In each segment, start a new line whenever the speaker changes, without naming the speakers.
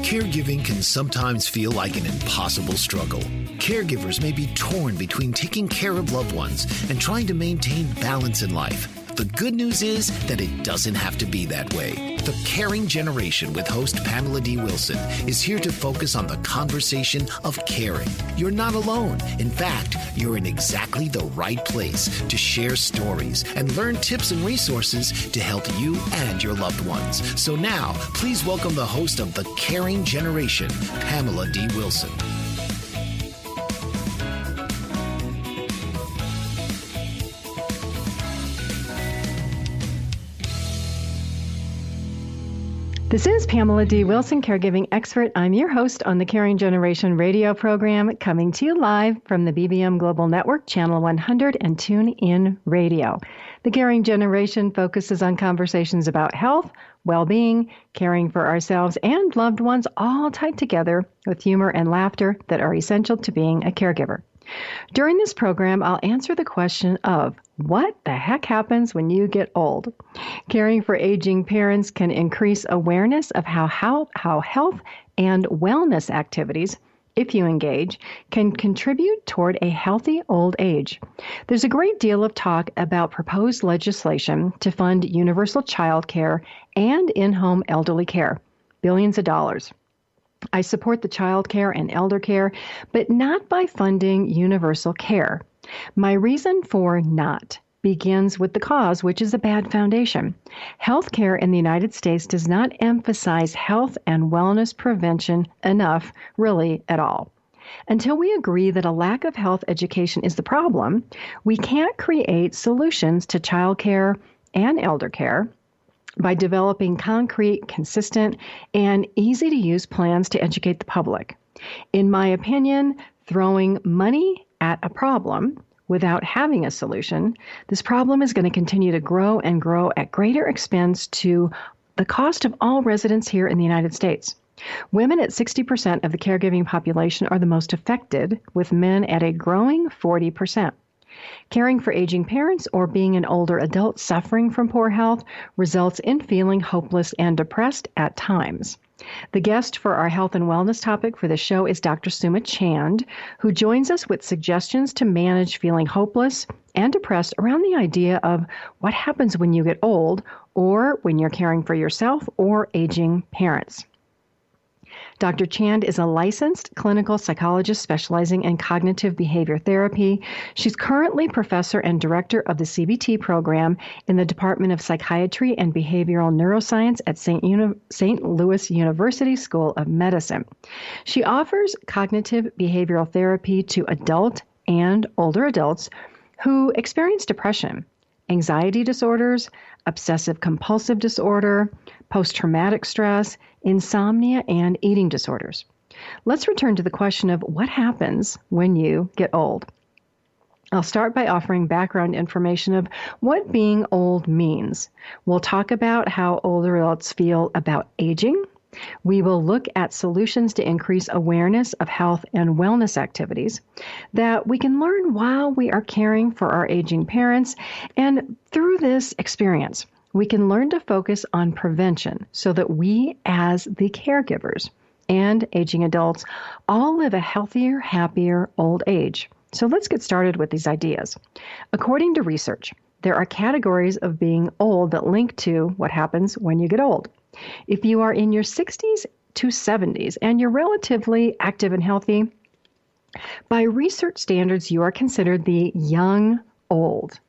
Caregiving can sometimes feel like an impossible struggle. Caregivers may be torn between taking care of loved ones and trying to maintain balance in life. The good news is that it doesn't have to be that way. The Caring Generation with host Pamela D Wilson is here to focus on the conversation of caring. You're not alone. In fact, you're in exactly the right place to share stories and learn tips and resources to help you and your loved ones. So now, please welcome the host of The Caring Generation, Pamela D Wilson.
This is Pamela D. Wilson, caregiving expert. I'm your host on the Caring Generation radio program, coming to you live from the BBM Global Network, Channel 100, and TuneIn Radio. The Caring Generation focuses on conversations about health, well-being, caring for ourselves and loved ones, all tied together with humor and laughter that are essential to being a caregiver. During this program, I'll answer the question of what the heck happens when you get old? Caring for aging parents can increase awareness of how health and wellness activities, if you engage, can contribute toward a healthy old age. There's a great deal of talk about proposed legislation to fund universal child care and in-home elderly care, billions of dollars. I support the child care and elder care, but not by funding universal care. My reason for not begins with the cause, which is a bad foundation. Healthcare in the United States does not emphasize health and wellness prevention enough, really, at all. Until we agree that a lack of health education is the problem, we can't create solutions to child care and elder care by developing concrete, consistent, and easy-to-use plans to educate the public. In my opinion, throwing money at a problem without having a solution, this problem is going to continue to grow and grow at greater expense to the cost of all residents here in the United States. Women at 60% of the caregiving population are the most affected, with men at a growing 40%. Caring for aging parents or being an older adult suffering from poor health results in feeling hopeless and depressed at times. The guest for our health and wellness topic for the show is Dr. Suma Chand, who joins us with suggestions to manage feeling hopeless and depressed around the idea of what happens when you get old or when you're caring for yourself or aging parents. Dr. Chand is a licensed clinical psychologist specializing in cognitive behavior therapy. She's currently professor and director of the CBT program in the Department of Psychiatry and Behavioral Neuroscience at St. Louis University School of Medicine. She offers cognitive behavioral therapy to adult and older adults who experience depression, anxiety disorders, obsessive-compulsive disorder, post-traumatic stress, insomnia, and eating disorders. Let's return to the question of what happens when you get old. I'll start by offering background information of what being old means. We'll talk about how older adults feel about aging. We will look at solutions to increase awareness of health and wellness activities that we can learn while we are caring for our aging parents. And through this experience, we can learn to focus on prevention so that we, as the caregivers and aging adults, all live a healthier, happier old age. So let's get started with these ideas. According to research, there are categories of being old that link to what happens when you get old. If you are in your 60s to 70s and you're relatively active and healthy, by research standards, you are considered the young old.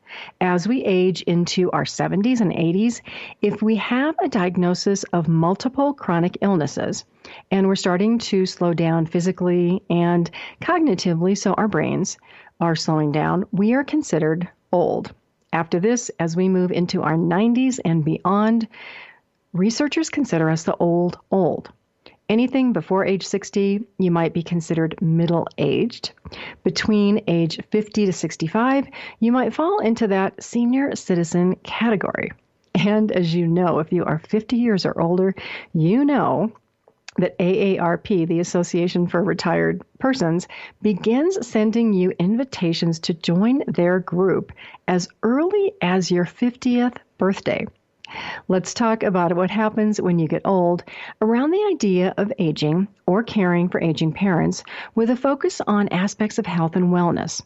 As we age into our 70s and 80s, if we have a diagnosis of multiple chronic illnesses and we're starting to slow down physically and cognitively, so our brains are slowing down, we are considered old. After this, as we move into our 90s and beyond, researchers consider us the old. Anything before age 60, you might be considered middle-aged. Between age 50 to 65, you might fall into that senior citizen category. And as you know, if you are 50 years or older, you know that AARP, the Association for Retired Persons, begins sending you invitations to join their group as early as your 50th birthday. Let's talk about what happens when you get old around the idea of aging or caring for aging parents with a focus on aspects of health and wellness.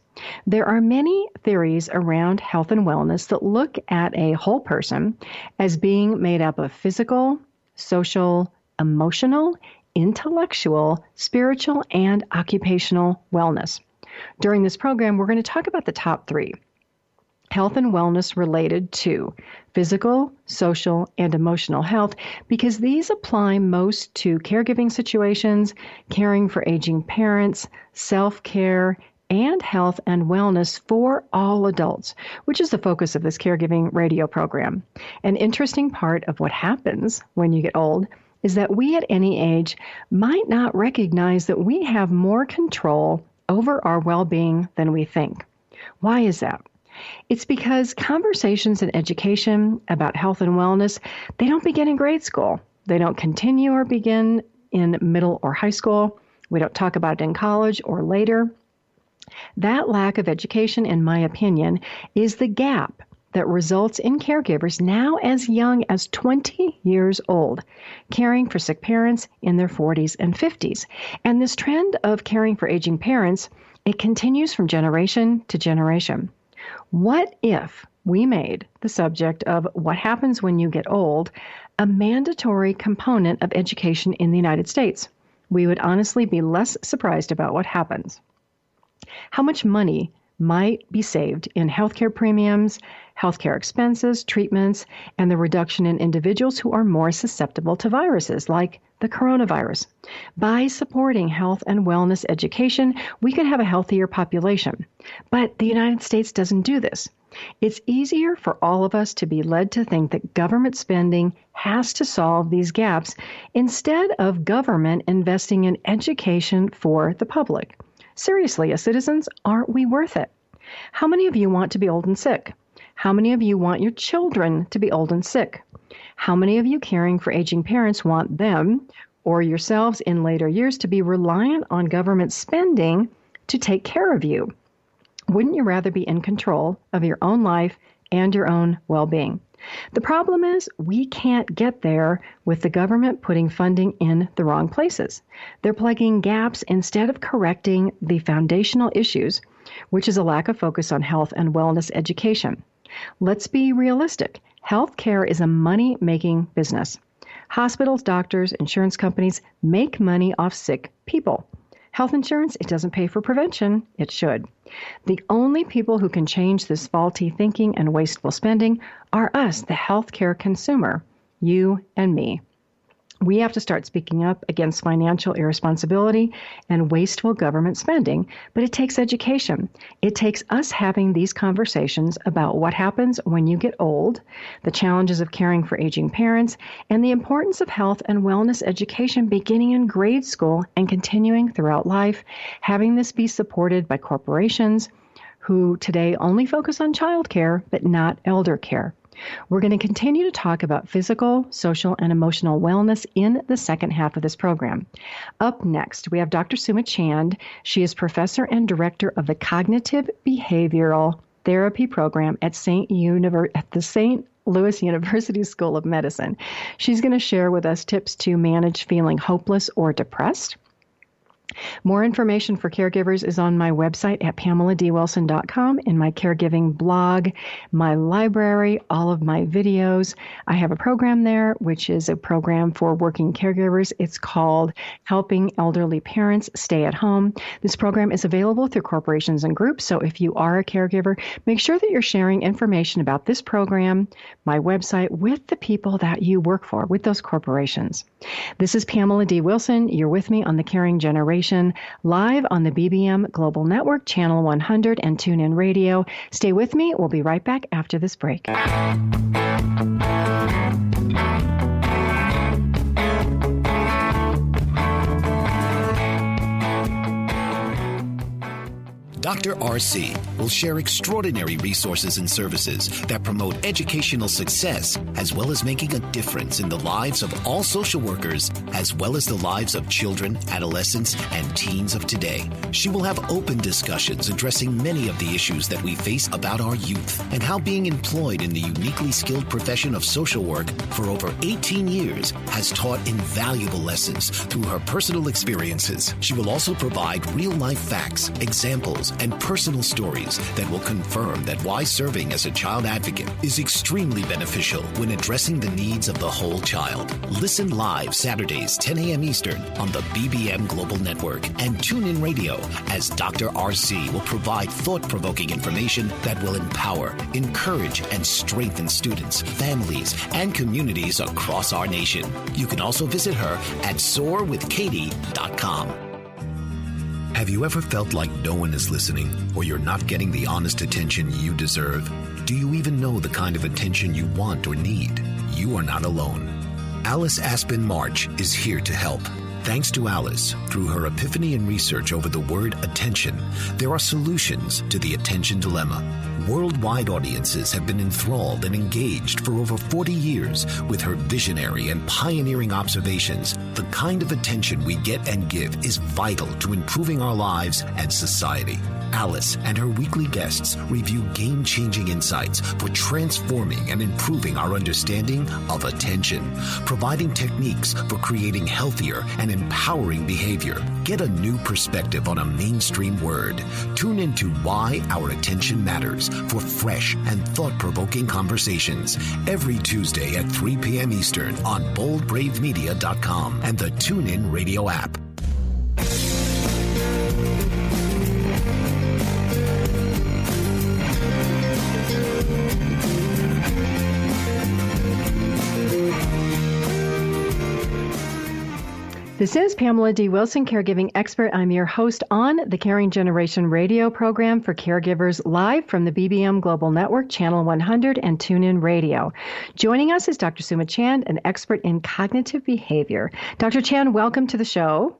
There are many theories around health and wellness that look at a whole person as being made up of physical, social, emotional, intellectual, spiritual, and occupational wellness. During this program, we're going to talk about the top three. Health and wellness related to physical, social, and emotional health, because these apply most to caregiving situations, caring for aging parents, self-care, and health and wellness for all adults, which is the focus of this caregiving radio program. An interesting part of what happens when you get old is that we at any age might not recognize that we have more control over our well-being than we think. Why is that? It's because conversations in education about health and wellness, they don't begin in grade school. They don't continue or begin in middle or high school. We don't talk about it in college or later. That lack of education, in my opinion, is the gap that results in caregivers now as young as 20 years old, caring for sick parents in their 40s and 50s. And this trend of caring for aging parents, it continues from generation to generation. What if we made the subject of what happens when you get old a mandatory component of education in the United States? We would honestly be less surprised about what happens. How much money might be saved in healthcare premiums, healthcare expenses, treatments, and the reduction in individuals who are more susceptible to viruses like the coronavirus. By supporting health and wellness education, we could have a healthier population. But the United States doesn't do this. It's easier for all of us to be led to think that government spending has to solve these gaps instead of government investing in education for the public. Seriously, as citizens, aren't we worth it? How many of you want to be old and sick? How many of you want your children to be old and sick? How many of you caring for aging parents want them or yourselves in later years to be reliant on government spending to take care of you? Wouldn't you rather be in control of your own life and your own well-being? The problem is we can't get there with the government putting funding in the wrong places. They're plugging gaps instead of correcting the foundational issues, which is a lack of focus on health and wellness education. Let's be realistic. Healthcare is a money-making business. Hospitals, doctors, insurance companies make money off sick people. Health insurance, it doesn't pay for prevention. It should. The only people who can change this faulty thinking and wasteful spending are us, the healthcare consumer, you and me. We have to start speaking up against financial irresponsibility and wasteful government spending, but it takes education. It takes us having these conversations about what happens when you get old, the challenges of caring for aging parents, and the importance of health and wellness education beginning in grade school and continuing throughout life, having this be supported by corporations who today only focus on child care but not elder care. We're going to continue to talk about physical, social, and emotional wellness in the second half of this program. Up next, we have Dr. Suma Chand. She is professor and director of the Cognitive Behavioral Therapy Program at the St. Louis University School of Medicine. She's going to share with us tips to manage feeling hopeless or depressed. More information for caregivers is on my website at PamelaDWilson.com, in my caregiving blog, my library, all of my videos. I have a program there, which is a program for working caregivers. It's called Helping Elderly Parents Stay at Home. This program is available through corporations and groups, so if you are a caregiver, make sure that you're sharing information about this program, my website, with the people that you work for, with those corporations. This is Pamela D Wilson. You're with me on the Caring Generation, live on the BBM Global Network, Channel 100, and TuneIn Radio. Stay with me. We'll be right back after this break.
Dr. RC will share extraordinary resources and services that promote educational success, as well as making a difference in the lives of all social workers, as well as the lives of children, adolescents, and teens of today. She will have open discussions addressing many of the issues that we face about our youth and how being employed in the uniquely skilled profession of social work for over 18 years has taught invaluable lessons through her personal experiences. She will also provide real-life facts, examples, and personal stories that will confirm that why serving as a child advocate is extremely beneficial when addressing the needs of the whole child. Listen live Saturdays, 10 a.m. Eastern on the BBM Global Network and tune in radio as Dr. RC will provide thought-provoking information that will empower, encourage, and strengthen students, families, and communities across our nation. You can also visit her at soarwithkatie.com. Have you ever felt like no one is listening, or you're not getting the honest attention you deserve? Do you even know the kind of attention you want or need? You are not alone. Alice Aspen March is here to help. Thanks to Alice, through her epiphany and research over the word attention, there are solutions to the attention dilemma. Worldwide audiences have been enthralled and engaged for over 40 years with her visionary and pioneering observations. The kind of attention we get and give is vital to improving our lives and society. Alice and her weekly guests review game-changing insights for transforming and improving our understanding of attention, providing techniques for creating healthier and empowering behavior. Get a new perspective on a mainstream word. Tune into Why Our Attention Matters for fresh and thought-provoking conversations every Tuesday at 3 p.m. Eastern on boldbravemedia.com and the TuneIn Radio app.
This is Pamela D Wilson, caregiving expert. I'm your host on the Caring Generation radio program for caregivers, live from the BBM Global Network, Channel 100 and TuneIn Radio. Joining us is Dr. Suma Chand, an expert in cognitive behavior. Dr. Chand, welcome to the show.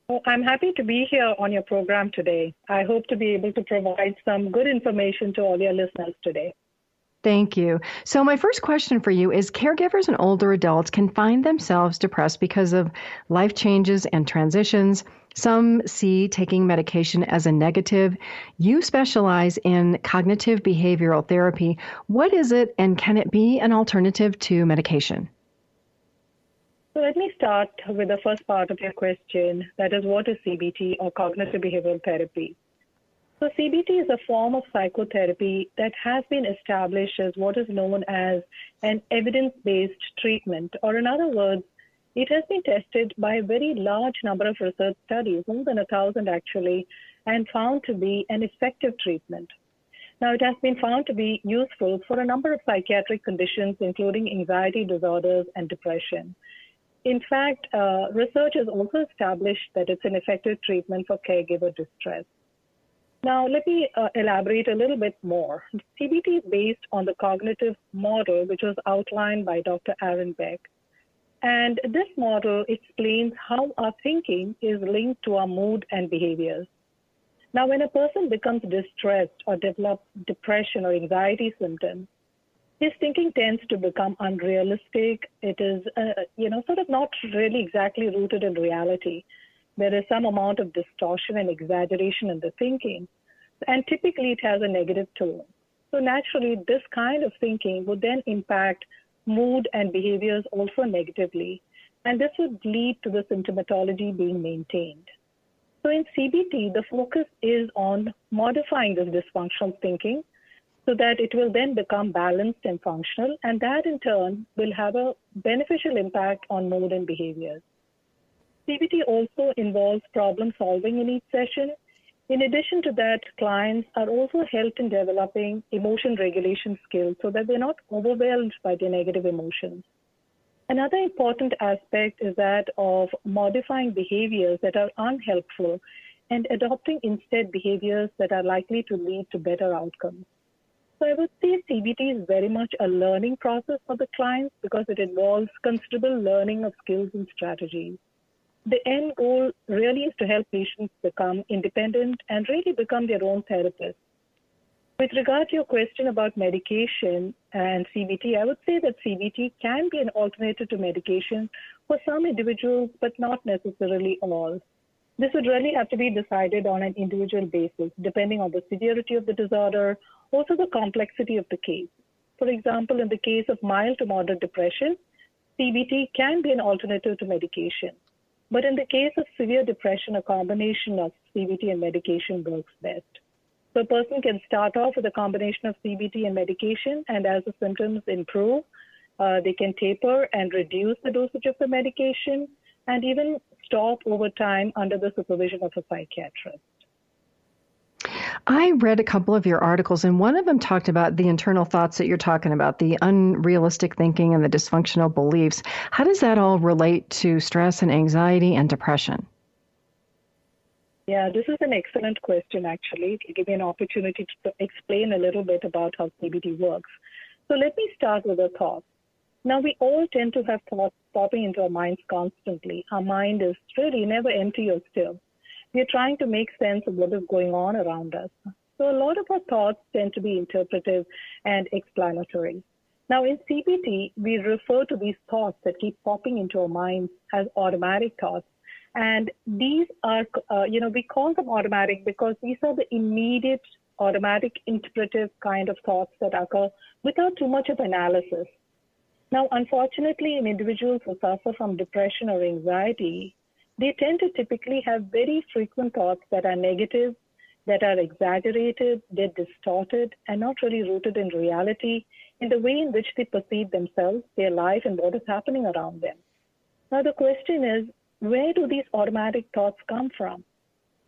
Well, I'm happy to be here on your program today. I hope to be able to provide some good information to all your listeners today.
Thank you. So my first question for you is, caregivers and older adults can find themselves depressed because of life changes and transitions. Some see taking medication as a negative. You specialize in cognitive behavioral therapy. What is it, and can it be an alternative to medication?
So let me start with the first part of your question, that is, what is CBT, or cognitive behavioral therapy? So CBT is a form of psychotherapy that has been established as what is known as an evidence-based treatment, or in other words, it has been tested by a very large number of research studies, more than 1,000 actually, and found to be an effective treatment. Now, it has been found to be useful for a number of psychiatric conditions, including anxiety disorders and depression. In fact, research has also established that it's an effective treatment for caregiver distress. Now, let me elaborate a little bit more. CBT is based on the cognitive model, which was outlined by Dr. Aaron Beck. And this model explains how our thinking is linked to our mood and behaviors. Now, when a person becomes distressed or develops depression or anxiety symptoms, his thinking tends to become unrealistic. It is, sort of not really exactly rooted in reality. There is some amount of distortion and exaggeration in the thinking, and typically it has a negative tone. So naturally, this kind of thinking would then impact mood and behaviors also negatively, and this would lead to the symptomatology being maintained. So in CBT, the focus is on modifying this dysfunctional thinking so that it will then become balanced and functional, and that in turn will have a beneficial impact on mood and behaviors. CBT also involves problem solving in each session. In addition to that, clients are also helped in developing emotion regulation skills so that they're not overwhelmed by the negative emotions. Another important aspect is that of modifying behaviors that are unhelpful and adopting instead behaviors that are likely to lead to better outcomes. So I would say CBT is very much a learning process for the clients because it involves considerable learning of skills and strategies. the end goal really is to help patients become independent and really become their own therapists. With regard to your question about medication and CBT, I would say that CBT can be an alternative to medication for some individuals, but not necessarily all. This would really have to be decided on an individual basis, depending on the severity of the disorder, also the complexity of the case. For example, in the case of mild to moderate depression, CBT can be an alternative to medication. But in the case of severe depression, a combination of CBT and medication works best. So a person can start off with a combination of CBT and medication, and as the symptoms improve, they can taper and reduce the dosage of the medication and even stop over time under the supervision of a psychiatrist.
I read a couple of your articles, and one of them talked about the internal thoughts that you're talking about, the unrealistic thinking and the dysfunctional beliefs. How does that all relate to stress and anxiety and depression?
Yeah, this is an excellent question, actually. It will give me an opportunity to explain a little bit about how CBT works. So let me start with a thought. Now, we all tend to have thoughts popping into our minds constantly. Our mind is really never empty or still. We are trying to make sense of what is going on around us. So a lot of our thoughts tend to be interpretive and explanatory. Now, in CBT, we refer to these thoughts that keep popping into our minds as automatic thoughts. And these are, we call them automatic because these are the immediate, automatic, interpretive kind of thoughts that occur without too much of analysis. Now, unfortunately, in individuals who suffer from depression or anxiety, they tend to typically have very frequent thoughts that are negative, that are exaggerated, they're distorted, and not really rooted in reality in the way in which they perceive themselves, their life, and what is happening around them. Now, the question is, where do these automatic thoughts come from?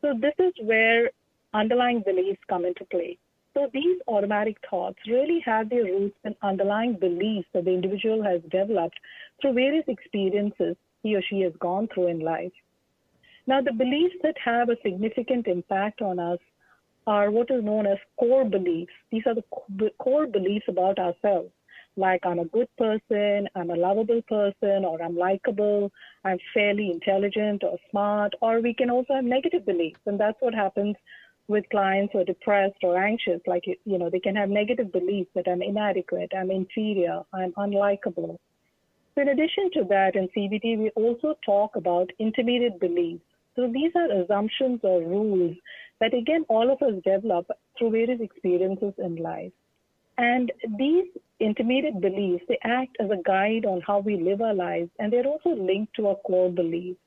So this is where underlying beliefs come into play. So these automatic thoughts really have their roots in underlying beliefs that the individual has developed through various experiences he or she has gone through in life. Now, the beliefs that have a significant impact on us are what is known as core beliefs. These are the core beliefs about ourselves, like I'm a good person, I'm a lovable person, or I'm likable, I'm fairly intelligent or smart, or we can also have negative beliefs. And that's what happens with clients who are depressed or anxious. Like, they can have negative beliefs that I'm inadequate, I'm inferior, I'm unlikable. So in addition to that, in CBT, we also talk about intermediate beliefs. So these are assumptions or rules that, again, all of us develop through various experiences in life. And these intermediate beliefs, they act as a guide on how we live our lives, and they're also linked to our core beliefs.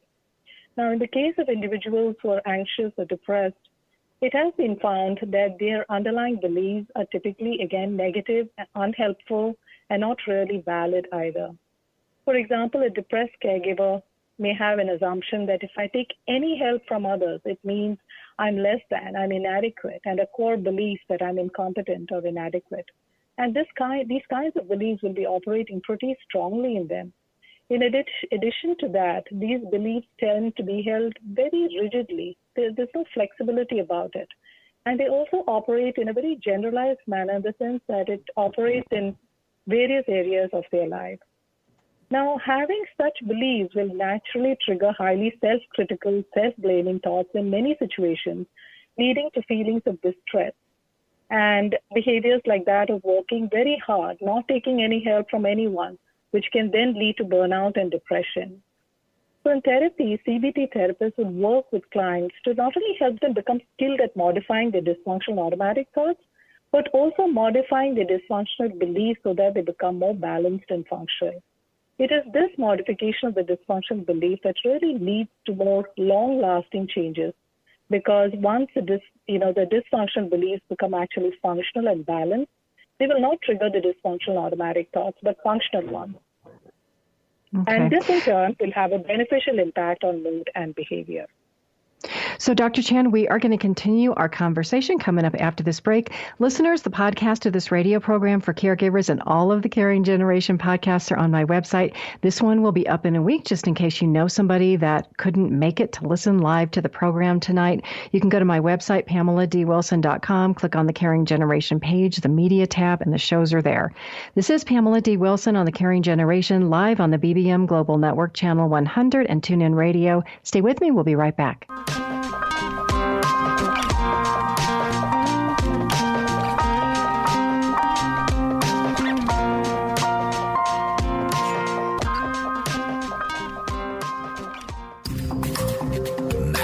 Now, in the case of individuals who are anxious or depressed, it has been found that their underlying beliefs are typically, again, negative, unhelpful, and not really valid either. For example, a depressed caregiver may have an assumption that if I take any help from others, it means I'm less than, I'm inadequate, and a core belief that I'm incompetent or inadequate. And these kinds of beliefs will be operating pretty strongly in them. In addition to that, these beliefs tend to be held very rigidly. There's no flexibility about it. And they also operate in a very generalized manner in the sense that it operates in various areas of their life. Now, having such beliefs will naturally trigger highly self-critical, self-blaming thoughts in many situations, leading to feelings of distress and behaviors like that of working very hard, not taking any help from anyone, which can then lead to burnout and depression. So in therapy, CBT therapists would work with clients to not only help them become skilled at modifying their dysfunctional automatic thoughts, but also modifying their dysfunctional beliefs so that they become more balanced and functional. It is this modification of the dysfunctional belief that really leads to more long-lasting changes, because once the dysfunctional beliefs become actually functional and balanced, they will not trigger the dysfunctional automatic thoughts, but functional ones. Okay. And this, in turn, will have a beneficial impact on mood and behavior.
So, Dr. Chand, we are going to continue our conversation coming up after this break. Listeners, the podcast of this radio program for caregivers and all of the Caring Generation podcasts are on my website. This one will be up in a week, just in case you know somebody that couldn't make it to listen live to the program tonight. You can go to my website, PamelaDWilson.com, click on the Caring Generation page, the media tab, and the shows are there. This is Pamela D. Wilson on the Caring Generation, live on the BBM Global Network, Channel 100, and TuneIn Radio. Stay with me. We'll be right back.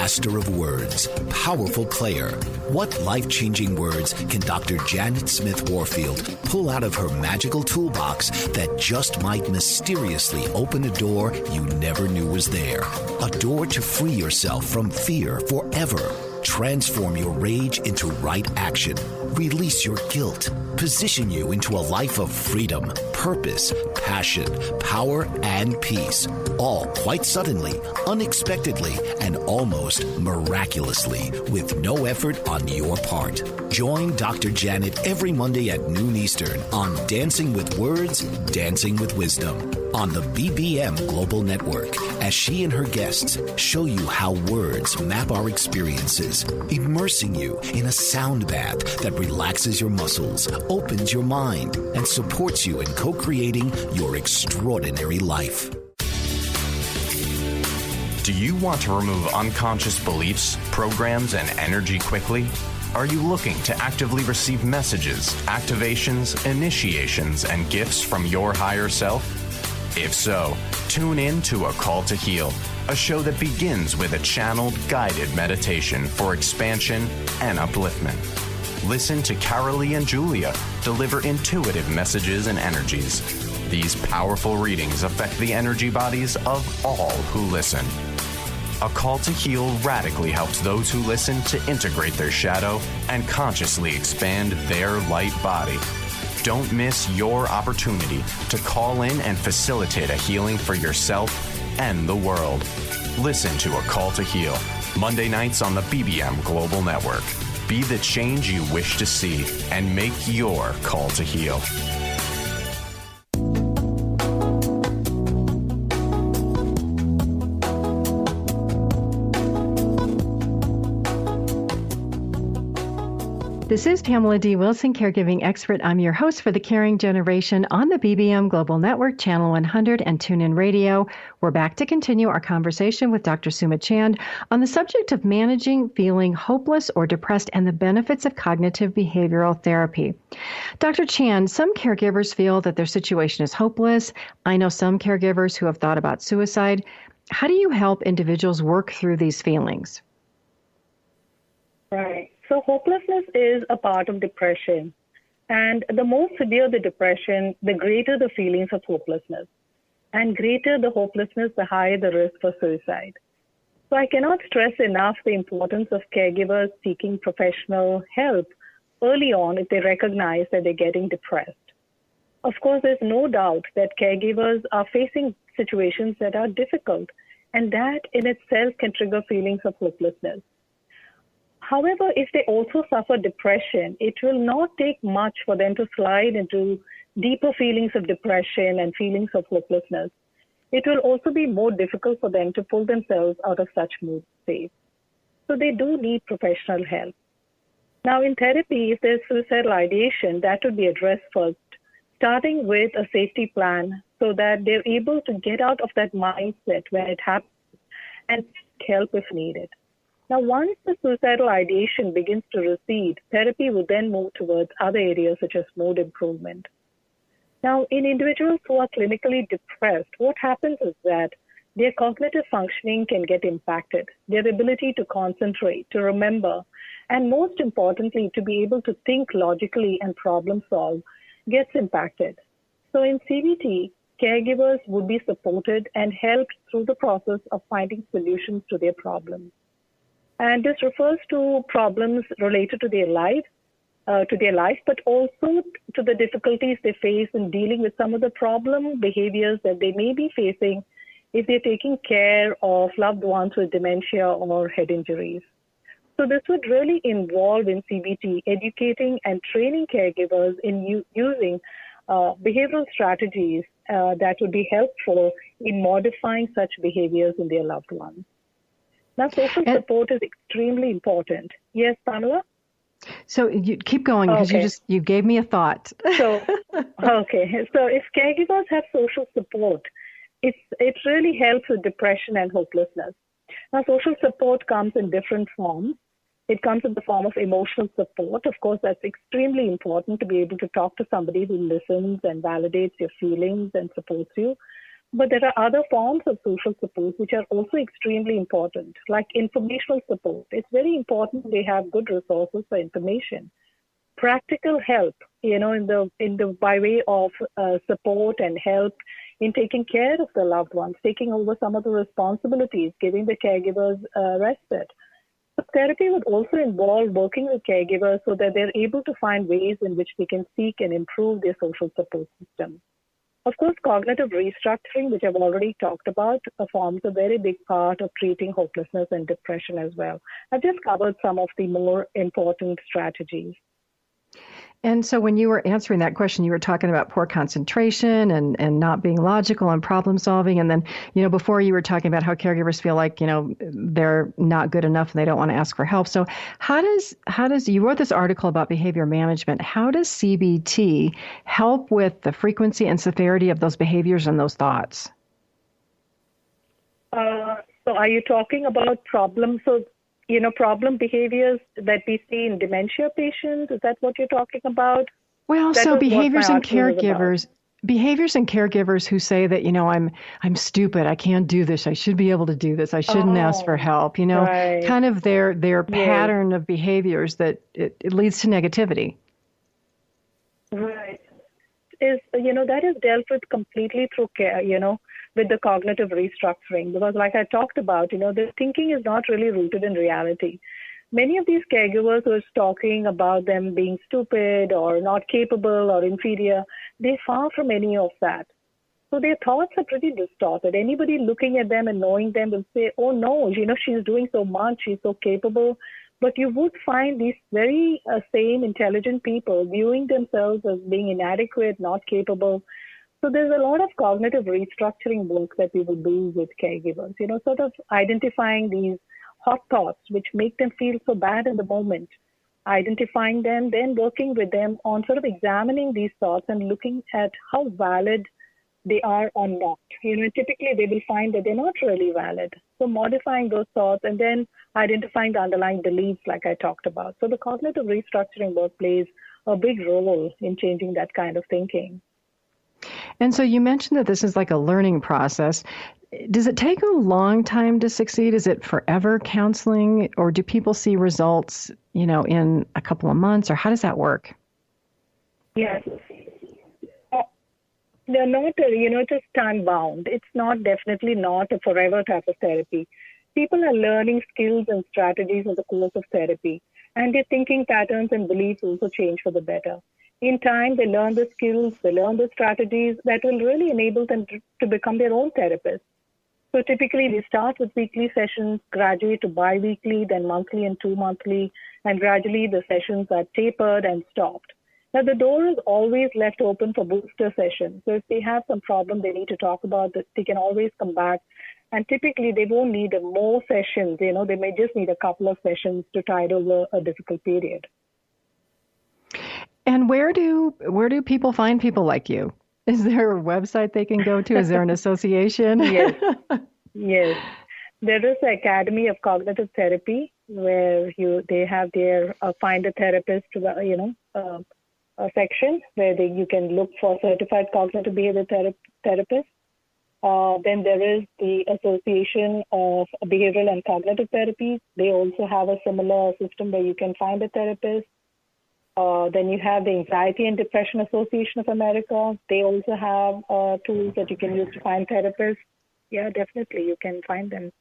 Master of words, powerful player. What life-changing words can Dr. Janet Smith Warfield pull out of her magical toolbox that just might mysteriously open a door you never knew was there? A door to free yourself from fear forever. Transform your rage into right action. Release your guilt. Position you into a life of freedom, purpose, passion, power, and peace. All quite suddenly, unexpectedly, and almost miraculously with no effort on your part. Join Dr. Janet every Monday at noon Eastern on Dancing with Words, Dancing with Wisdom on the BBM Global Network as she and her guests show you how words map our experiences, immersing you in a sound bath that relaxes your muscles, opens your mind, and supports you in co-creating your extraordinary life.
Do you want to remove unconscious beliefs, programs, and energy quickly? Are you looking to actively receive messages, activations, initiations, and gifts from your higher self? If so, tune in to A Call to Heal, a show that begins with a channeled, guided meditation for expansion and upliftment. Listen to Carolee and Julia deliver intuitive messages and energies. These powerful readings affect the energy bodies of all who listen. A Call to Heal radically helps those who listen to integrate their shadow and consciously expand their light body. Don't miss your opportunity to call in and facilitate a healing for yourself and the world. Listen to A Call to Heal, Monday nights on the BBM Global Network. Be the change you wish to see and make your call to heal.
This is Pamela D. Wilson, caregiving expert. I'm your host for the Caring Generation on the BBM Global Network, Channel 100, and TuneIn Radio. We're back to continue our conversation with Dr. Suma Chand on the subject of managing feeling hopeless or depressed and the benefits of cognitive behavioral therapy. Dr. Chand, some caregivers feel that their situation is hopeless. I know some caregivers who have thought about suicide. How do you help individuals work through these feelings?
Right. So hopelessness is a part of depression. And the more severe the depression, the greater the feelings of hopelessness. And greater the hopelessness, the higher the risk for suicide. So I cannot stress enough the importance of caregivers seeking professional help early on if they recognize that they're getting depressed. Of course, there's no doubt that caregivers are facing situations that are difficult, and that in itself can trigger feelings of hopelessness. However, if they also suffer depression, it will not take much for them to slide into deeper feelings of depression and feelings of hopelessness. It will also be more difficult for them to pull themselves out of such mood states. So they do need professional help. Now, in therapy, if there's suicidal ideation, that would be addressed first, starting with a safety plan so that they're able to get out of that mindset where it happens and seek help if needed. Now, once the suicidal ideation begins to recede, therapy will then move towards other areas such as mood improvement. Now, in individuals who are clinically depressed, what happens is that their cognitive functioning can get impacted, their ability to concentrate, to remember, and most importantly, to be able to think logically and problem solve gets impacted. So in CBT, caregivers would be supported and helped through the process of finding solutions to their problems. And this refers to problems related to their life, but also to the difficulties they face in dealing with some of the problem behaviors that they may be facing if they're taking care of loved ones with dementia or head injuries. So this would really involve in CBT educating and training caregivers in using behavioral strategies that would be helpful in modifying such behaviors in their loved ones. Now, social support is extremely important. Yes, Pamela?
So you keep going because you gave me a thought.
So if caregivers have social support, it really helps with depression and hopelessness. Now, social support comes in different forms. It comes in the form of emotional support. Of course, that's extremely important to be able to talk to somebody who listens and validates your feelings and supports you. But there are other forms of social support which are also extremely important, like informational support. It's very important they have good resources for information. Practical help, by way of support and help in taking care of the loved ones, taking over some of the responsibilities, giving the caregivers respite. So therapy would also involve working with caregivers so that they're able to find ways in which they can seek and improve their social support system. Of course, cognitive restructuring, which I've already talked about, forms a very big part of treating hopelessness and depression as well. I've just covered some of the more important strategies.
And so when you were answering that question, you were talking about poor concentration and not being logical and problem solving. And then, before you were talking about how caregivers feel like, they're not good enough and they don't want to ask for help. So how does you wrote this article about behavior management. How does CBT help with the frequency and severity of those behaviors and those thoughts?
So are you talking about problems? So problem behaviors that we see in dementia patients? Is that what you're talking about?
Well, so behaviors and caregivers who say that, I'm stupid. I can't do this. I should be able to do this. I shouldn't ask for help.
Right.
Kind of their pattern of behaviors that it leads to negativity.
Right. That is dealt with completely through care, with the cognitive restructuring, because like I talked about, the thinking is not really rooted in reality. Many of these caregivers who are talking about them being stupid or not capable or inferior, they're far from any of that. So their thoughts are pretty distorted. Anybody looking at them and knowing them will say, oh no, she's doing so much, she's so capable. But you would find these very same intelligent people viewing themselves as being inadequate, not capable. So there's a lot of cognitive restructuring work that we will do with caregivers, sort of identifying these hot thoughts which make them feel so bad in the moment, identifying them, then working with them on sort of examining these thoughts and looking at how valid they are or not. Typically they will find that they're not really valid. So modifying those thoughts and then identifying the underlying beliefs like I talked about. So the cognitive restructuring work plays a big role in changing that kind of thinking.
And so you mentioned that this is like a learning process. Does it take a long time to succeed? Is it forever counseling, or do people see results, in a couple of months, or how does that work?
Yes. They're not, just time-bound. It's definitely not a forever type of therapy. People are learning skills and strategies in the course of therapy, and their thinking patterns and beliefs also change for the better. In time, they learn the skills, they learn the strategies that will really enable them to become their own therapists. So typically, they start with weekly sessions, graduate to bi-weekly, then monthly and 2-monthly, and gradually the sessions are tapered and stopped. Now, the door is always left open for booster sessions. So if they have some problem they need to talk about, they can always come back. And typically, they won't need more sessions. They may just need a couple of sessions to tide over a difficult period.
And where do people find people like you? Is there a website they can go to? Is there an association?
Yes. There is the Academy of Cognitive Therapy where they have their find a therapist, a section where you can look for certified cognitive behavior therapists. Then there is the Association of Behavioral and Cognitive Therapies. They also have a similar system where you can find a therapist. Then you have the Anxiety and Depression Association of America. They also have tools that you can use to find therapists. Yeah, definitely, you can find them.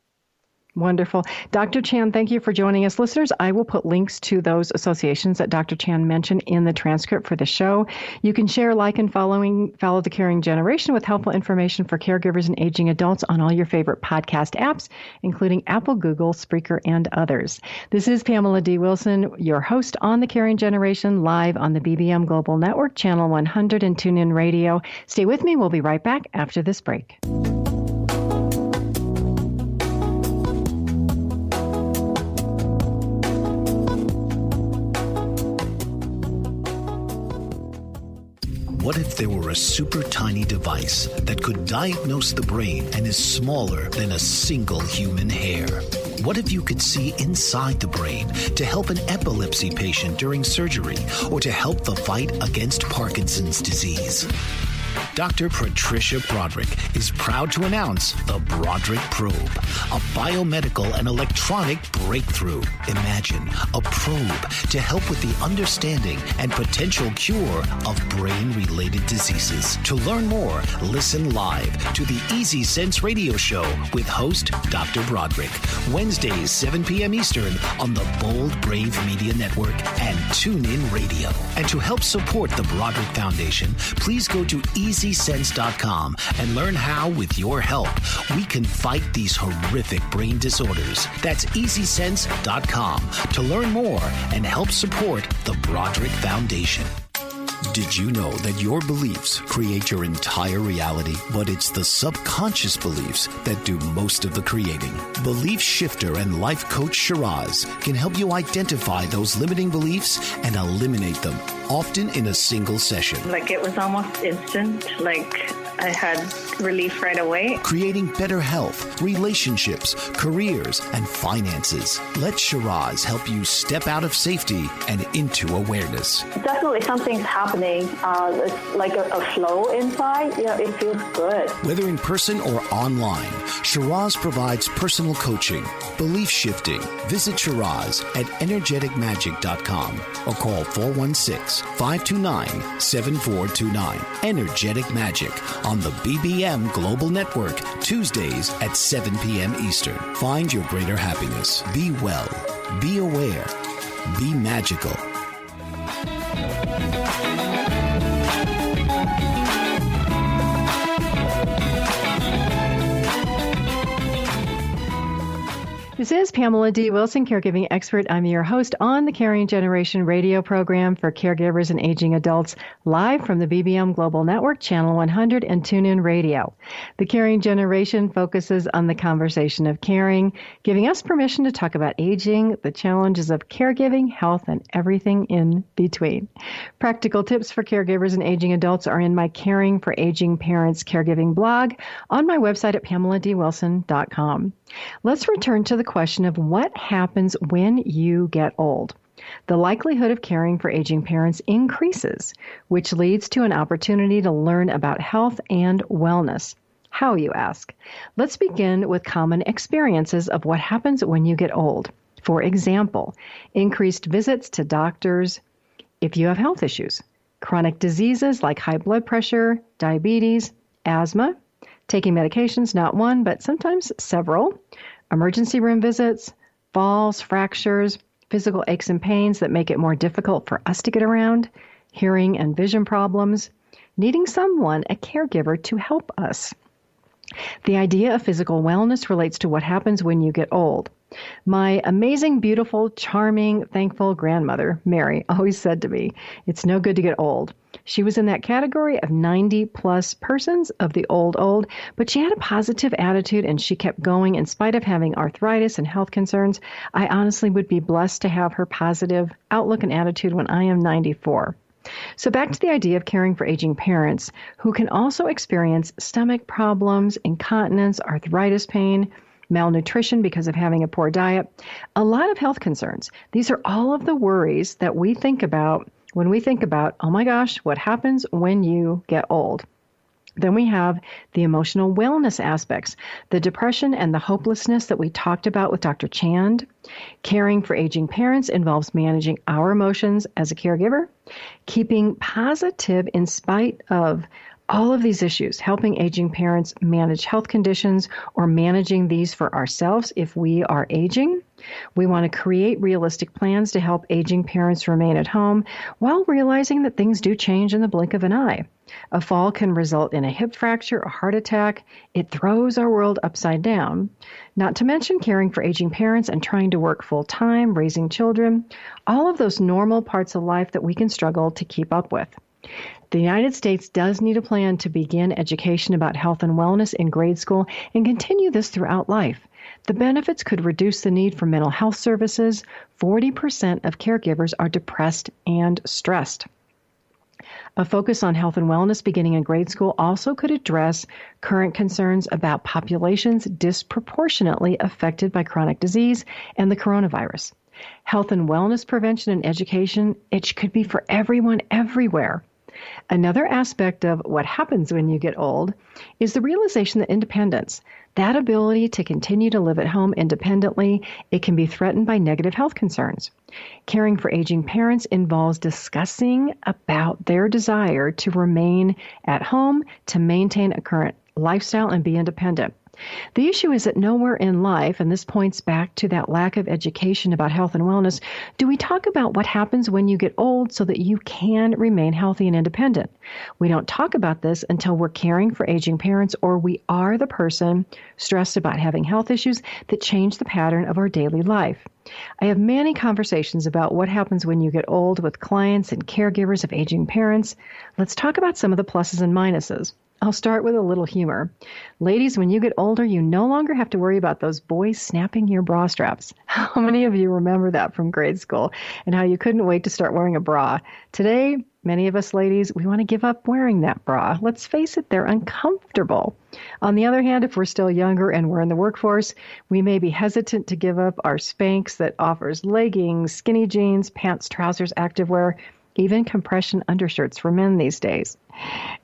Wonderful. Dr. Chand, thank you for joining us. Listeners, I will put links to those associations that Dr. Chand mentioned in the transcript for the show. You can share, like, and follow The Caring Generation with helpful information for caregivers and aging adults on all your favorite podcast apps, including Apple, Google, Spreaker, and others. This is Pamela D. Wilson, your host on The Caring Generation, live on the BBM Global Network, Channel 100 and TuneIn Radio. Stay with me. We'll be right back after this break.
What if there were a super tiny device that could diagnose the brain and is smaller than a single human hair? What if you could see inside the brain to help an epilepsy patient during surgery or to help the fight against Parkinson's disease? Dr. Patricia Broderick is proud to announce the Broderick Probe, a biomedical and electronic breakthrough. Imagine a probe to help with the understanding and potential cure of brain-related diseases. To learn more, listen live to the Easy Sense radio show with host Dr. Broderick, Wednesdays, 7 p.m. Eastern on the Bold Brave Media Network and TuneIn Radio. And to help support the Broderick Foundation, please go to EasySense.com and learn how, with your help, we can fight these horrific brain disorders. That's EasySense.com to learn more and help support the Broderick Foundation. Did you know that your beliefs create your entire reality, but it's the subconscious beliefs that do most of the creating? Belief shifter and life coach Shiraz can help you identify those limiting beliefs and eliminate them, often in a single session.
It was almost instant. I had relief right away.
Creating better health, relationships, careers, and finances. Let Shiraz help you step out of safety and into awareness.
Definitely something's happening. It's like a flow inside. It feels good.
Whether in person or online, Shiraz provides personal coaching, belief shifting. Visit Shiraz at energeticmagic.com or call 416-529-7429. Energetic Magic on the BBM Global Network, Tuesdays at 7 p.m. Eastern. Find your greater happiness. Be well. Be aware. Be magical.
This is Pamela D. Wilson, caregiving expert. I'm your host on the Caring Generation radio program for caregivers and aging adults, live from the BBM Global Network, Channel 100 and TuneIn Radio. The Caring Generation focuses on the conversation of caring, giving us permission to talk about aging, the challenges of caregiving, health, and everything in between. Practical tips for caregivers and aging adults are in my Caring for Aging Parents Caregiving blog on my website at PamelaDWilson.com. Let's return to the question of what happens when you get old. The likelihood of caring for aging parents increases, which leads to an opportunity to learn about health and wellness. How, you ask? Let's begin with common experiences of what happens when you get old. For example, increased visits to doctors if you have health issues, chronic diseases like high blood pressure, diabetes, asthma, taking medications, not one, but sometimes several, emergency room visits, falls, fractures, physical aches and pains that make it more difficult for us to get around, hearing and vision problems, needing someone, a caregiver, to help us. The idea of physical wellness relates to what happens when you get old. My amazing, beautiful, charming, thankful grandmother, Mary, always said to me, "It's no good to get old." She was in that category of 90-plus persons of the old, but she had a positive attitude and she kept going in spite of having arthritis and health concerns. I honestly would be blessed to have her positive outlook and attitude when I am 94. So back to the idea of caring for aging parents who can also experience stomach problems, incontinence, arthritis pain, malnutrition because of having a poor diet, a lot of health concerns. These are all of the worries that we think about when we think about, oh my gosh, what happens when you get old? Then we have the emotional wellness aspects, the depression and the hopelessness that we talked about with Dr. Chand. Caring for aging parents involves managing our emotions as a caregiver, keeping positive in spite of All of these issues, helping aging parents manage health conditions or managing these for ourselves if we are aging. We want to create realistic plans to help aging parents remain at home while realizing that things do change in the blink of an eye. A fall can result in a hip fracture, a heart attack. It throws our world upside down. Not to mention caring for aging parents and trying to work full time, raising children, all of those normal parts of life that we can struggle to keep up with. The United States does need a plan to begin education about health and wellness in grade school and continue this throughout life. The benefits could reduce the need for mental health services. 40% of caregivers are depressed and stressed. A focus on health and wellness beginning in grade school also could address current concerns about populations disproportionately affected by chronic disease and the coronavirus. Health and wellness prevention and education, it could be for everyone everywhere. Another aspect of what happens when you get old is the realization that independence, that ability to continue to live at home independently, it can be threatened by negative health concerns. Caring for aging parents involves discussing about their desire to remain at home, to maintain a current lifestyle and be independent. The issue is that nowhere in life, and this points back to that lack of education about health and wellness, do we talk about what happens when you get old so that you can remain healthy and independent. We don't talk about this until we're caring for aging parents or we are the person stressed about having health issues that change the pattern of our daily life. I have many conversations about what happens when you get old with clients and caregivers of aging parents. Let's talk about some of the pluses and minuses. I'll start with a little humor. Ladies, when you get older, you no longer have to worry about those boys snapping your bra straps. How many of you remember that from grade school and how you couldn't wait to start wearing a bra? Today, many of us ladies, we want to give up wearing that bra. Let's face it, they're uncomfortable. On the other hand, if we're still younger and we're in the workforce, we may be hesitant to give up our Spanx that offers leggings, skinny jeans, pants, trousers, activewear, even compression undershirts for men these days.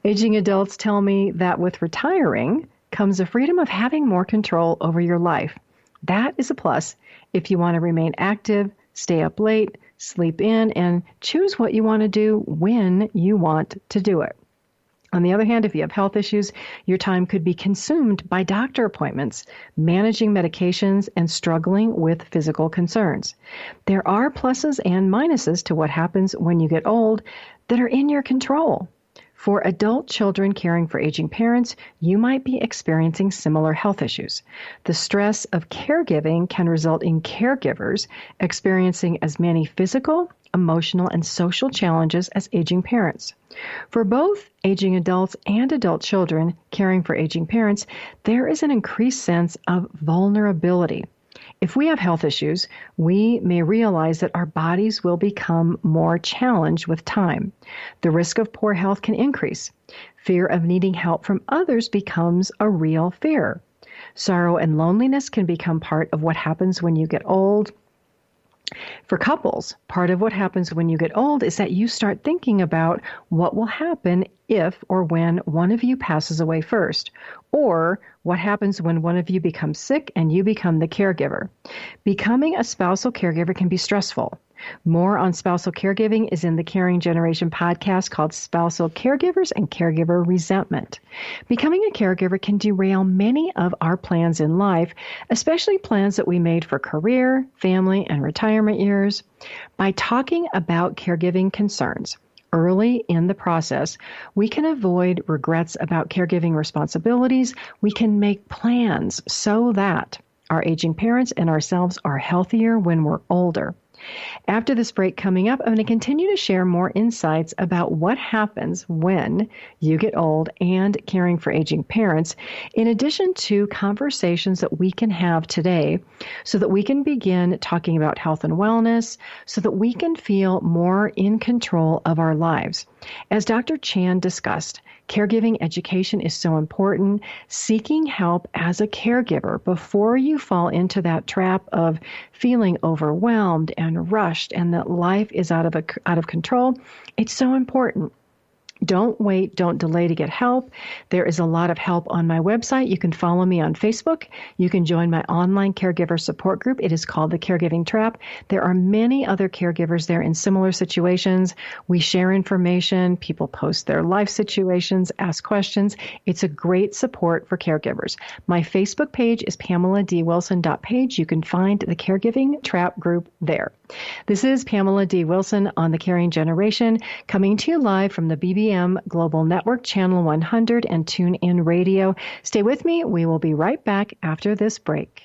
Aging adults tell me that with retiring comes the freedom of having more control over your life. That is a plus if you want to remain active, stay up late, sleep in, and choose what you want to do when you want to do it. On the other hand, if you have health issues, your time could be consumed by doctor appointments, managing medications, and struggling with physical concerns. There are pluses and minuses to what happens when you get old that are in your control. For adult children caring for aging parents, you might be experiencing similar health issues. The stress of caregiving can result in caregivers experiencing as many physical, emotional, and social challenges as aging parents. For both aging adults and adult children caring for aging parents, there is an increased sense of vulnerability. If we have health issues, we may realize that our bodies will become more challenged with time. The risk of poor health can increase. Fear of needing help from others becomes a real fear. Sorrow and loneliness can become part of what happens when you get old. For couples, part of what happens when you get old is that you start thinking about what will happen if or when one of you passes away first, or what happens when one of you becomes sick and you become the caregiver. Becoming a spousal caregiver can be stressful. More on spousal caregiving is in the Caring Generation podcast called Spousal Caregivers and Caregiver Resentment. Becoming a caregiver can derail many of our plans in life, especially plans that we made for career, family, and retirement years. By talking about caregiving concerns early in the process, we can avoid regrets about caregiving responsibilities. We can make plans so that our aging parents and ourselves are healthier when we're older. After this break coming up, I'm going to continue to share more insights about what happens when you get old and caring for aging parents, in addition to conversations that we can have today so that we can begin talking about health and wellness, so that we can feel more in control of our lives. As Dr. Chand discussed, caregiving education is so important. Seeking help as a caregiver before you fall into that trap of feeling overwhelmed and rushed and that life is out of control, it's so important. Don't wait. Don't delay to get help. There is a lot of help on my website. You can follow me on Facebook. You can join my online caregiver support group. It is called the Caregiving Trap. There are many other caregivers there in similar situations. We share information. People post their life situations, ask questions. It's a great support for caregivers. My Facebook page is PamelaDWilson.page. You can find the Caregiving Trap group there. This is Pamela D. Wilson on The Caring Generation, coming to you live from the BBM Global Network, Channel 100 and TuneIn Radio. Stay with me. We will be right back after this break.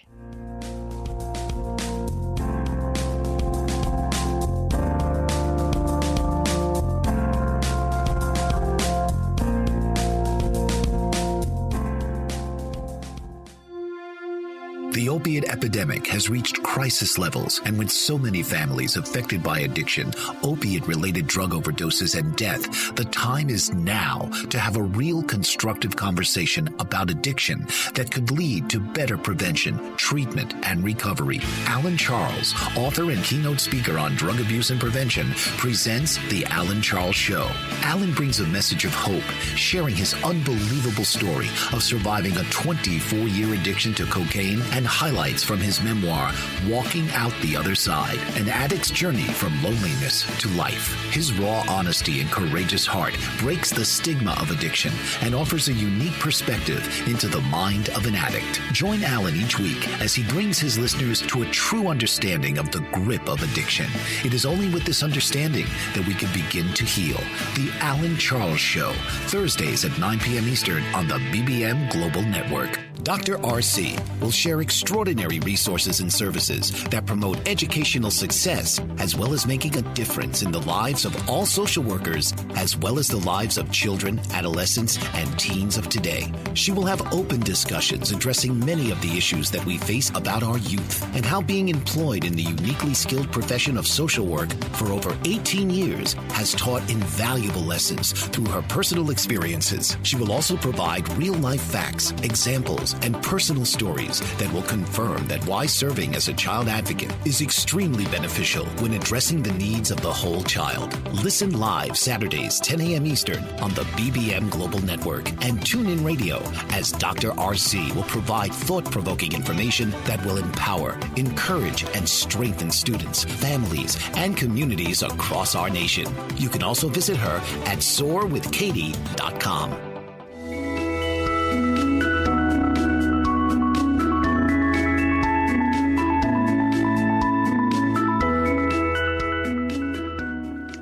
The opiate epidemic has reached crisis levels, and with so many families affected by addiction, opiate-related drug overdoses, and death, the time is now to have a real constructive conversation about addiction that could lead to better prevention, treatment, and recovery. Alan Charles, author and keynote speaker on drug abuse and prevention, presents The Alan Charles Show. Alan brings a message of hope, sharing his unbelievable story of surviving a 24-year addiction to cocaine and highlights from his memoir, Walking Out the Other Side, an addict's journey from loneliness to life. His raw honesty and courageous heart breaks the stigma of addiction and offers a unique perspective into the mind of an addict. Join Alan each week as he brings his listeners to a true understanding of the grip of addiction. It is only with this understanding that we can begin to heal. The Alan Charles Show, Thursdays at 9 p.m. Eastern on the BBM Global Network. Dr. R.C. will share extraordinary resources and services that promote educational success, as well as making a difference in the lives of all social workers, as well as the lives of children, adolescents, and teens of today. She will have open discussions addressing many of the issues that we face about our youth and how being employed in the uniquely skilled profession of social work for over 18 years has taught invaluable lessons through her personal experiences. She will also provide real-life facts, examples, and personal stories that will confirm that why serving as a child advocate is extremely beneficial when addressing the needs of the whole child. Listen live Saturdays, 10 a.m. Eastern on the BBM Global Network and TuneIn Radio as Dr. R.C. will provide thought-provoking information that will empower, encourage, and strengthen students, families, and communities across our nation. You can also visit her at soarwithkatie.com.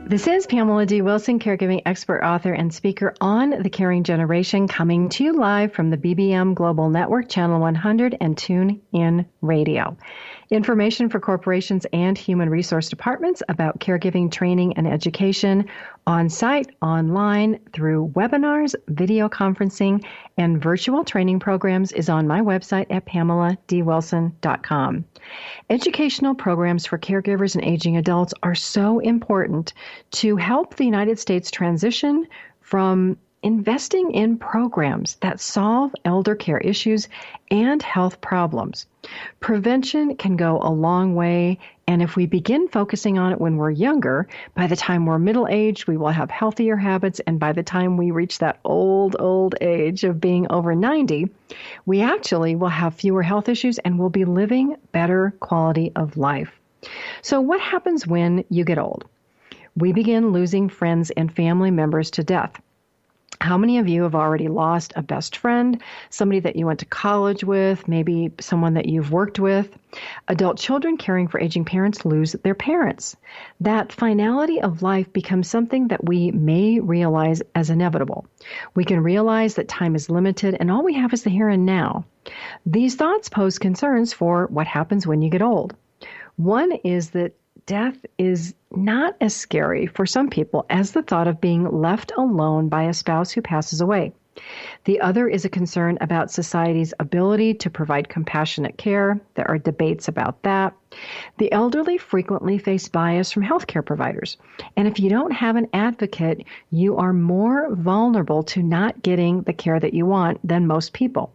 This is Pamela D. Wilson, caregiving expert, author, and speaker on The Caring Generation, coming to you live from the BBM Global Network, Channel 100 and TuneIn Radio. Information for corporations and human resource departments about caregiving training and education on-site, online, through webinars, video conferencing, and virtual training programs is on my website at PamelaDWilson.com. Educational programs for caregivers and aging adults are so important to help the United States transition from investing in programs that solve elder care issues and health problems. Prevention can go a long way, and if we begin focusing on it when we're younger, by the time we're middle-aged, we will have healthier habits, and by the time we reach that old age of being over 90, we actually will have fewer health issues and will be living better quality of life. So what happens when you get old? We begin losing friends and family members to death. How many of you have already lost a best friend, somebody that you went to college with, maybe someone that you've worked with? Adult children caring for aging parents lose their parents. That finality of life becomes something that we may realize as inevitable. We can realize that time is limited and all we have is the here and now. These thoughts pose concerns for what happens when you get old. One is that death is not as scary for some people as the thought of being left alone by a spouse who passes away. The other is a concern about society's ability to provide compassionate care. There are debates about that. The elderly frequently face bias from healthcare providers. And if you don't have an advocate, you are more vulnerable to not getting the care that you want than most people.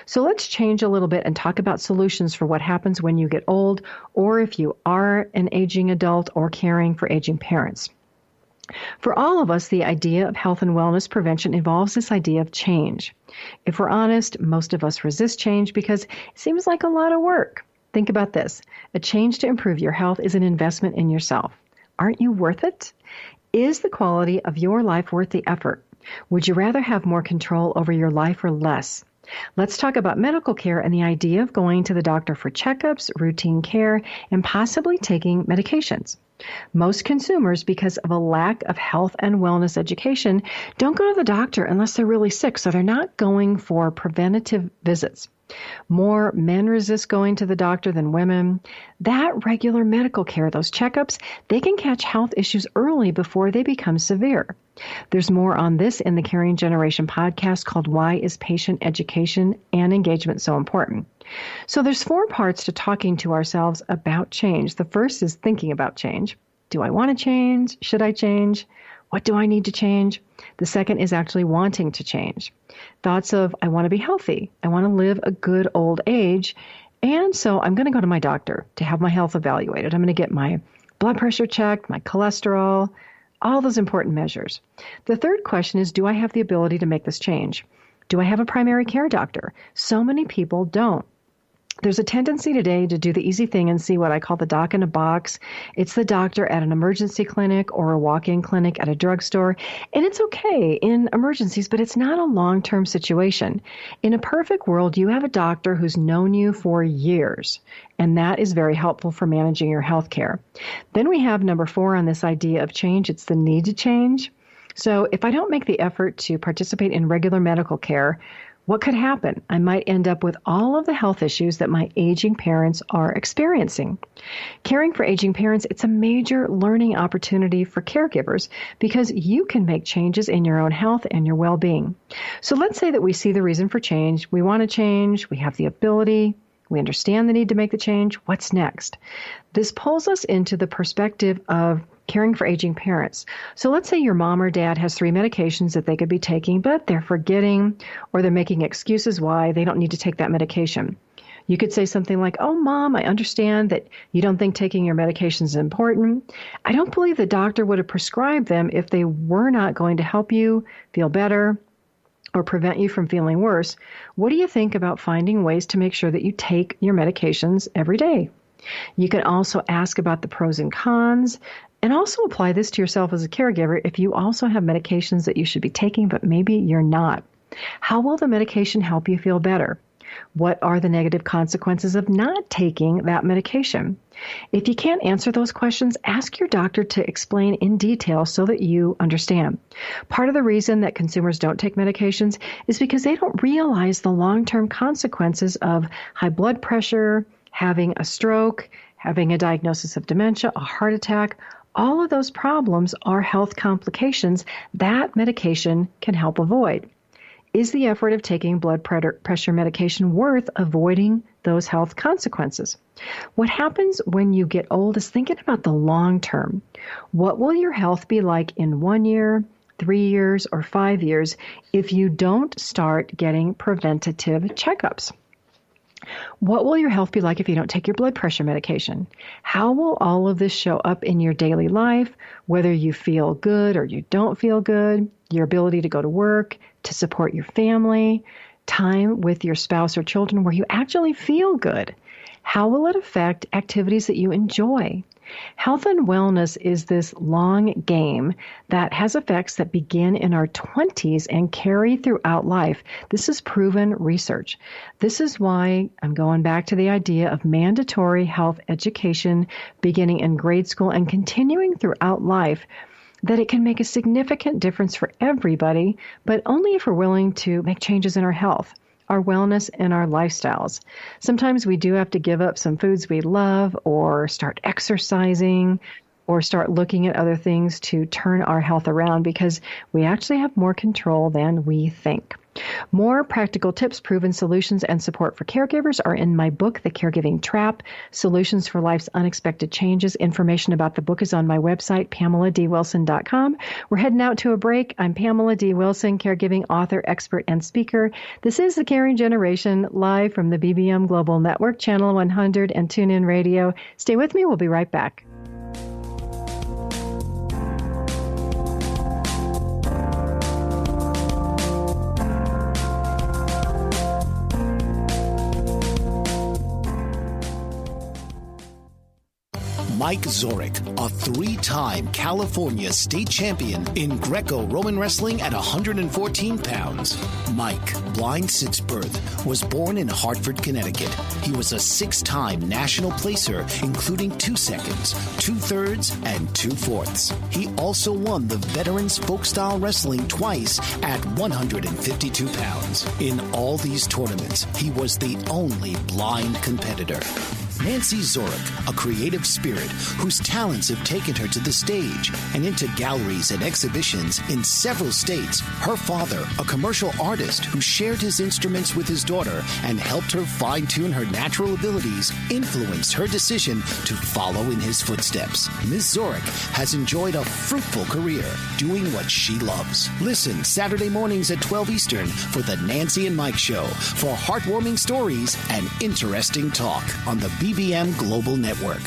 So let's change a little bit and talk about solutions for what happens when you get old, or if you are an aging adult or caring for aging parents. For all of us, the idea of health and wellness prevention involves this idea of change. If we're honest, most of us resist change because it seems like a lot of work. Think about this. A change to improve your health is an investment in yourself. Aren't you worth it? Is the quality of your life worth the effort? Would you rather have more control over your life or less? Let's talk about medical care and the idea of going to the doctor for checkups, routine care, and possibly taking medications. Most consumers, because of a lack of health and wellness education, don't go to the doctor unless they're really sick, so they're not going for preventative visits. More men resist going to the doctor than women. That regular medical care, those checkups, they can catch health issues early before they become severe. There's more on this in the Caring Generation podcast called Why is Patient Education and Engagement So Important? So there's 4 parts to talking to ourselves about change. The first is thinking about change. Do I want to change? Should I change? What do I need to change? The second is actually wanting to change. Thoughts of, I want to be healthy. I want to live a good old age. And so I'm going to go to my doctor to have my health evaluated. I'm going to get my blood pressure checked, my cholesterol, all those important measures. The third question is, do I have the ability to make this change? Do I have a primary care doctor? So many people don't. There's a tendency today to do the easy thing and see what I call the doc in a box. It's the doctor at an emergency clinic or a walk-in clinic at a drugstore. And it's okay in emergencies, but it's not a long-term situation. In a perfect world, you have a doctor who's known you for years, and that is very helpful for managing your health care. Then we have number 4 on this idea of change. It's the need to change. So if I don't make the effort to participate in regular medical care, what could happen? I might end up with all of the health issues that my aging parents are experiencing. Caring for aging parents, it's a major learning opportunity for caregivers because you can make changes in your own health and your well-being. So let's say that we see the reason for change. We want to change. We have the ability. We understand the need to make the change. What's next? This pulls us into the perspective of caring for aging parents. So let's say your mom or dad has 3 medications that they could be taking, but they're forgetting or they're making excuses why they don't need to take that medication. You could say something like, oh, Mom, I understand that you don't think taking your medications is important. I don't believe the doctor would have prescribed them if they were not going to help you feel better or prevent you from feeling worse. What do you think about finding ways to make sure that you take your medications every day? You could also ask about the pros and cons and also apply this to yourself as a caregiver if you also have medications that you should be taking, but maybe you're not. How will the medication help you feel better? What are the negative consequences of not taking that medication? If you can't answer those questions, ask your doctor to explain in detail so that you understand. Part of the reason that consumers don't take medications is because they don't realize the long-term consequences of high blood pressure, having a stroke, having a diagnosis of dementia, a heart attack. All of those problems are health complications that medication can help avoid. Is the effort of taking blood pressure medication worth avoiding those health consequences? What happens when you get old is thinking about the long term. What will your health be like in 1 year, 3 years, or 5 years if you don't start getting preventative checkups? What will your health be like if you don't take your blood pressure medication? How will all of this show up in your daily life, whether you feel good or you don't feel good, your ability to go to work, to support your family, time with your spouse or children where you actually feel good? How will it affect activities that you enjoy? Health and wellness is this long game that has effects that begin in our 20s and carry throughout life. This is proven research. This is why I'm going back to the idea of mandatory health education beginning in grade school and continuing throughout life, that it can make a significant difference for everybody, but only if we're willing to make changes in our health, our wellness, and our lifestyles. Sometimes we do have to give up some foods we love or start exercising or start looking at other things to turn our health around because we actually have more control than we think. More practical tips, proven solutions, and support for caregivers are in my book, The Caregiving Trap, Solutions for Life's Unexpected Changes. Information about the book is on my website, PamelaDWilson.com. We're heading out to a break. I'm Pamela D. Wilson, caregiving author, expert, and speaker. This is The Caring Generation, live from the BBM Global Network, Channel 100, and TuneIn Radio. Stay with me. We'll be right back.
Mike Zorich, a 3-time California state champion in Greco-Roman wrestling at 114 pounds. Mike, blind since birth, was born in Hartford, Connecticut. He was a 6-time national placer, including 2 seconds, 2 thirds, and 2 fourths. He also won the Veterans Folk-Style Wrestling twice at 152 pounds. In all these tournaments, he was the only blind competitor. Nancy Zorich, a creative spirit whose talents have taken her to the stage and into galleries and exhibitions in several states. Her father, a commercial artist who shared his instruments with his daughter and helped her fine-tune her natural abilities, influenced her decision to follow in his footsteps. Ms. Zorich has enjoyed a fruitful career doing what she loves. Listen Saturday mornings at 12 Eastern for the Nancy and Mike Show for heartwarming stories and interesting talk on the BBM Global Network.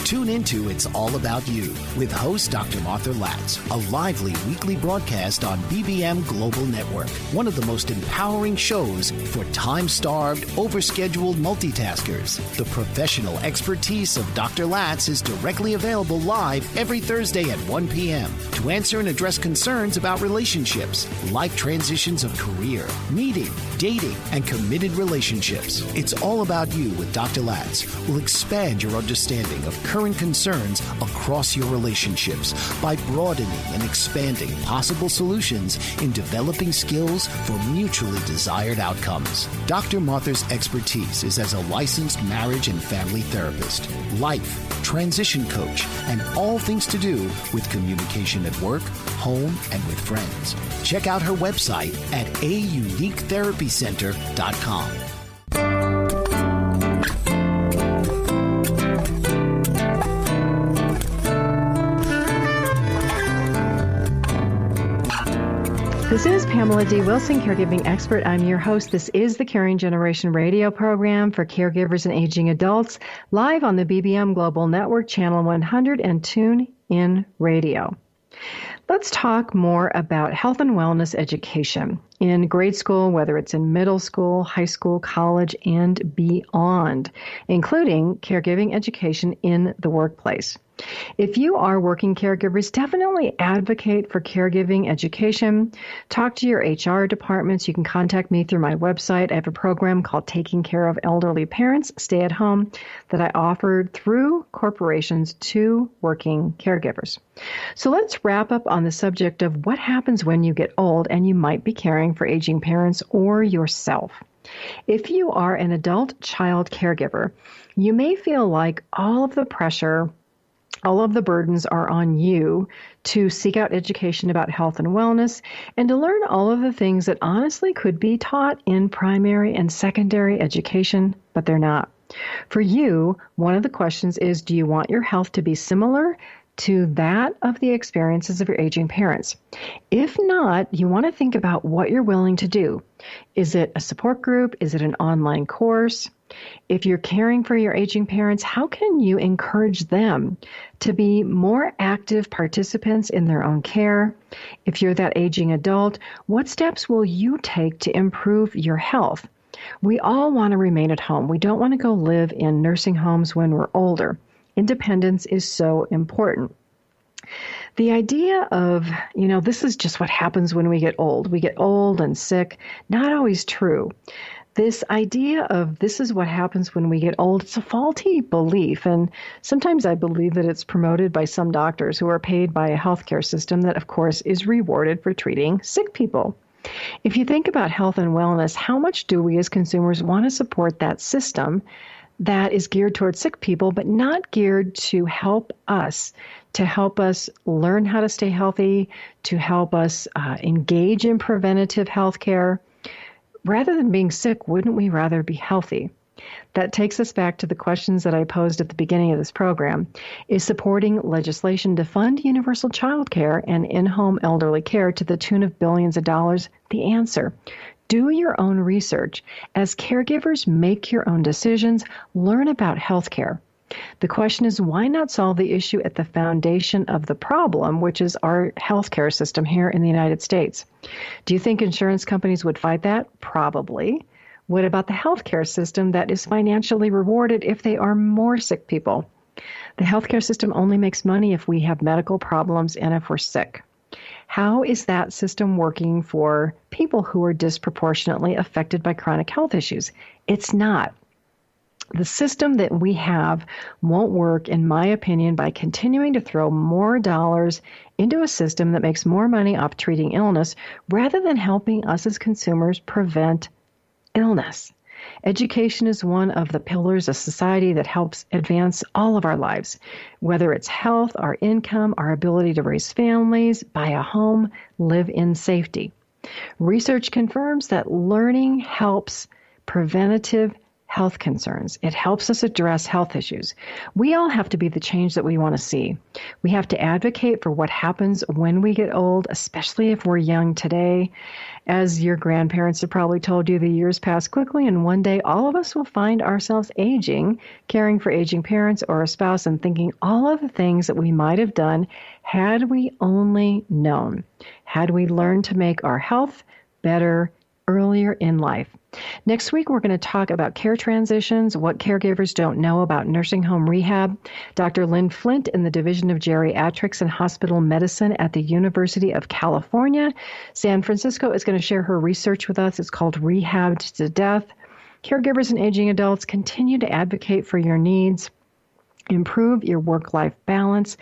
Tune into It's All About You with host Dr. Martha Latz, a lively weekly broadcast on BBM Global Network, one of the most empowering shows for time-starved, overscheduled multitaskers. The professional expertise of Dr. Latz is directly available live every Thursday at 1 p.m. to answer and address concerns about relationships, life transitions of career, meeting, dating, and committed relationships. It's All About You with Dr. Latz will expand your understanding of current concerns across your relationships by broadening and expanding possible solutions in developing skills for mutually desired outcomes. Dr. Martha's expertise is as a licensed marriage and family therapist, life, transition coach, and all things to do with communication at work, home, and with friends. Check out her website at auniquetherapycenter.com.
This is Pamela D Wilson, caregiving expert. I'm your host. This is the Caring Generation radio program for caregivers and aging adults, live on the BBM Global Network, Channel 100, and Tune In Radio. Let's talk more about health and wellness education in grade school, whether it's in middle school, high school, college, and beyond, including caregiving education in the workplace. If you are working caregivers, definitely advocate for caregiving education. Talk to your HR departments. You can contact me through my website. I have a program called Taking Care of Elderly Parents, Stay at Home, that I offer through corporations to working caregivers. So let's wrap up on the subject of what happens when you get old and you might be caring for aging parents or yourself. If you are an adult child caregiver, you may feel like all of the pressure, all of the burdens are on you to seek out education about health and wellness and to learn all of the things that honestly could be taught in primary and secondary education, but they're not. For you, one of the questions is, do you want your health to be similar to that of the experiences of your aging parents? If not, you want to think about what you're willing to do. Is it a support group? Is it an online course? If you're caring for your aging parents, how can you encourage them to be more active participants in their own care? If you're that aging adult, what steps will you take to improve your health? We all want to remain at home. We don't want to go live in nursing homes when we're older. Independence is so important. The idea of, this is just what happens when we get old. We get old and sick, not always true. This idea of this is what happens when we get old, it's a faulty belief. And sometimes I believe that it's promoted by some doctors who are paid by a healthcare system that, of course, is rewarded for treating sick people. If you think about health and wellness, how much do we as consumers want to support that system that is geared towards sick people, but not geared to help us learn how to stay healthy, to help us engage in preventative health care? Rather than being sick, wouldn't we rather be healthy? That takes us back to the questions that I posed at the beginning of this program. Is supporting legislation to fund universal child care and in-home elderly care to the tune of billions of dollars the answer? Do your own research. As caregivers, make your own decisions. Learn about healthcare. The question is, why not solve the issue at the foundation of the problem, which is our healthcare system here in the United States? Do you think insurance companies would fight that? Probably. What about the healthcare system that is financially rewarded if they are more sick people? The healthcare system only makes money if we have medical problems and if we're sick. How is that system working for people who are disproportionately affected by chronic health issues? It's not. The system that we have won't work, in my opinion, by continuing to throw more dollars into a system that makes more money off treating illness rather than helping us as consumers prevent illness. Education is one of the pillars of society that helps advance all of our lives, whether it's health, our income, our ability to raise families, buy a home, live in safety. Research confirms that learning helps preventative health concerns. It helps us address health issues. We all have to be the change that we want to see. We have to advocate for what happens when we get old, especially if we're young today. As your grandparents have probably told you, the years pass quickly, and one day all of us will find ourselves aging, caring for aging parents or a spouse, and thinking all of the things that we might have done had we only known, had we learned to make our health better earlier in life. Next week, we're going to talk about care transitions, what caregivers don't know about nursing home rehab. Dr. Lynn Flint in the Division of Geriatrics and Hospital Medicine at the University of California, San Francisco, is going to share her research with us. It's called Rehabbed to Death. Caregivers and aging adults, continue to advocate for your needs. Improve your work-life balance.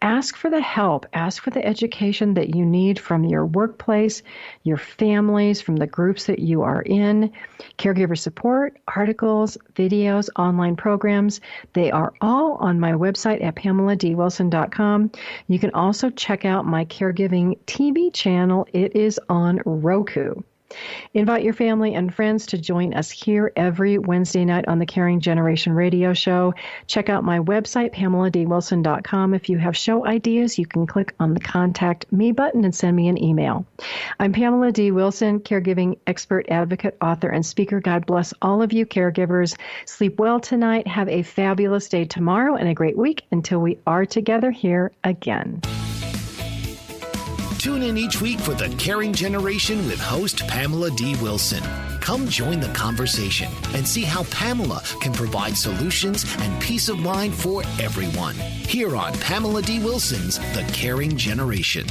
Ask for the help. Ask for the education that you need from your workplace, your families, from the groups that you are in. Caregiver support, articles, videos, online programs. They are all on my website at PamelaDWilson.com. You can also check out my caregiving TV channel. It is on Roku. Invite your family and friends to join us here every Wednesday night on the Caring Generation radio show. Check out my website, PamelaDWilson.com. If you have show ideas, you can click on the Contact Me button and send me an email. I'm Pamela D. Wilson, caregiving expert, advocate, author, and speaker. God bless all of you caregivers. Sleep well tonight. Have a fabulous day tomorrow and a great week until we are together here again.
Tune in each week for The Caring Generation with host Pamela D. Wilson. Come join the conversation and see how Pamela can provide solutions and peace of mind for everyone. Here on Pamela D. Wilson's The Caring Generation.